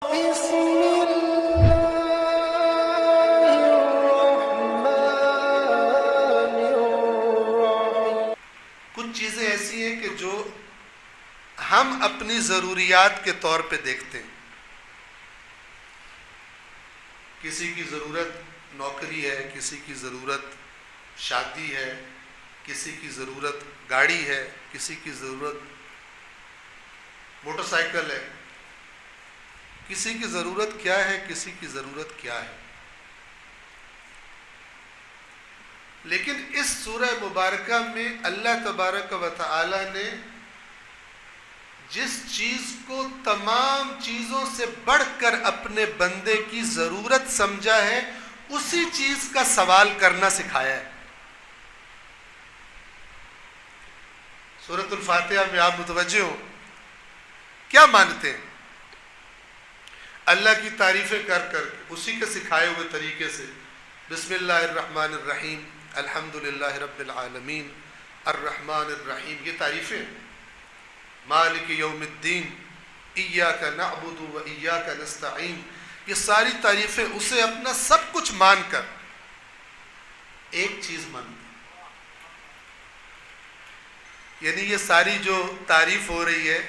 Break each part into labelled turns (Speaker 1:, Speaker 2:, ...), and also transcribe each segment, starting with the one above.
Speaker 1: بسم اللہ الرحمن الرحیم۔
Speaker 2: کچھ چیزیں ایسی ہیں کہ جو ہم اپنی ضروریات کے طور پہ دیکھتے ہیں. کسی کی ضرورت نوکری ہے، کسی کی ضرورت شادی ہے، کسی کی ضرورت گاڑی ہے، کسی کی ضرورت موٹر سائیکل ہے، کسی کی ضرورت کیا ہے، کسی کی ضرورت کیا ہے. لیکن اس سورہ مبارکہ میں اللہ تبارک و تعالی نے جس چیز کو تمام چیزوں سے بڑھ کر اپنے بندے کی ضرورت سمجھا ہے، اسی چیز کا سوال کرنا سکھایا ہے. سورۃ الفاتحہ میں آپ متوجہ ہو کیا مانگتے ہیں؟ اللہ کی تعریفیں کر کر اسی کے سکھائے ہوئے طریقے سے بسم اللہ الرحمن الرحیم، الحمدللہ رب العالمین، الرحمن الرحیم، یہ تعریفیں. مالک یوم الدین، ایاک نعبد و ایاک نستعین، یہ ساری تعریفیں اسے اپنا سب کچھ مان کر ایک چیز مانتے. یعنی یہ ساری جو تعریف ہو رہی ہے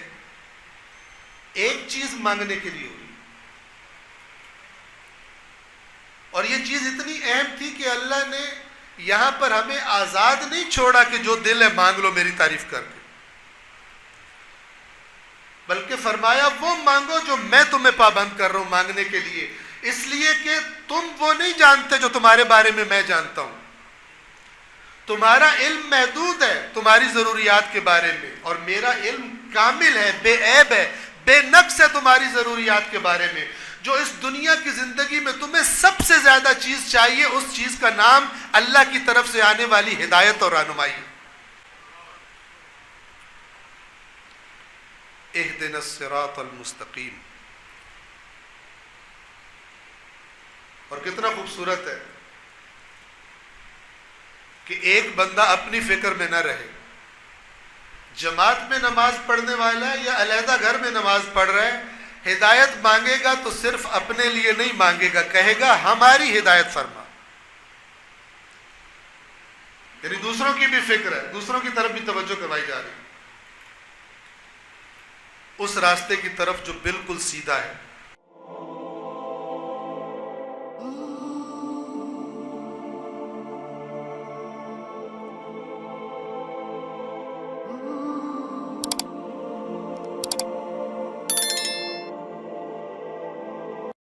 Speaker 2: ایک چیز مانگنے کے لیے ہو رہی ہے. اور یہ چیز اتنی اہم تھی کہ اللہ نے یہاں پر ہمیں آزاد نہیں چھوڑا کہ جو دل ہے مانگ لو میری تعریف کر کے، بلکہ فرمایا وہ مانگو جو میں تمہیں پابند کر رہا ہوں مانگنے کے لیے، اس لیے کہ تم وہ نہیں جانتے جو تمہارے بارے میں میں جانتا ہوں. تمہارا علم محدود ہے تمہاری ضروریات کے بارے میں، اور میرا علم کامل ہے، بے عیب ہے، بے نقص ہے تمہاری ضروریات کے بارے میں. جو اس دنیا کی زندگی میں تمہیں سب سے زیادہ چیز چاہیے، اس چیز کا نام اللہ کی طرف سے آنے والی ہدایت اور رہنمائی ہے. اہدنا الصراط المستقیم. اور کتنا خوبصورت ہے کہ ایک بندہ اپنی فکر میں نہ رہے، جماعت میں نماز پڑھنے والا ہے یا علیحدہ گھر میں نماز پڑھ رہا ہے، ہدایت مانگے گا تو صرف اپنے لیے نہیں مانگے گا، کہے گا ہماری ہدایت فرما. یعنی دوسروں کی بھی فکر ہے، دوسروں کی طرف بھی توجہ کروائی جا رہی ہے، اس راستے کی طرف جو بالکل سیدھا ہے.